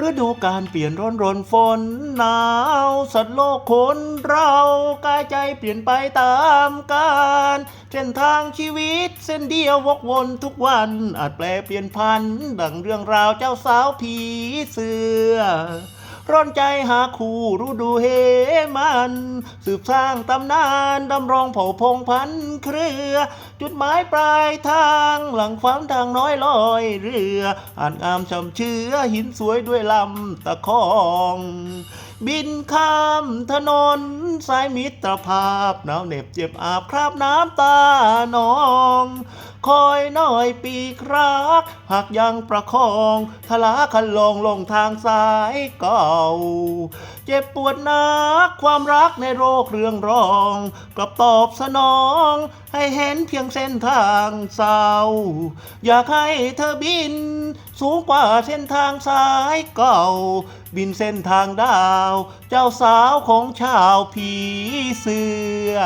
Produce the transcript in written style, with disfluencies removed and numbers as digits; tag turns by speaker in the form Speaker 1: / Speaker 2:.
Speaker 1: ฤดูกาลเปลี่ยนร้อนรนฝนหนาวสัตว์โลกคนเรากายใจเปลี่ยนไปตามกาลเส้นทางชีวิตเส้นเดียววกวนทุกวันอาจแปลเปลี่ยนพันดังเรื่องราวเจ้าสาวผีเสื้อร้อนใจหาคู่ฤดูเฮมันสืบสร้างตำนานดำรงเผ่าพงพันธุ์เครือ จุดหมายปลายทางหลังฝันทางน้อยลอยเรืออ่านงามช่ำเชื้อหินสวยด้วยลำตะคองบินข้ามถนนสายมิตรภาพหนาวเหน็บเจ็บอาบคราบน้ำตานองคอยน้อยปีกรักหากยังประคองทลาคันลงลงทางสายเก่าเจ็บปวดนักความรักในโรคเรื้องรองกลับตอบสนองให้เห็นเพียงเส้นทางเศร้าอยากให้เธอบินสูงกว่าเส้นทางสายเก่าบินเส้นทางดาวเจ้าสาวของชาวผีเสื้อ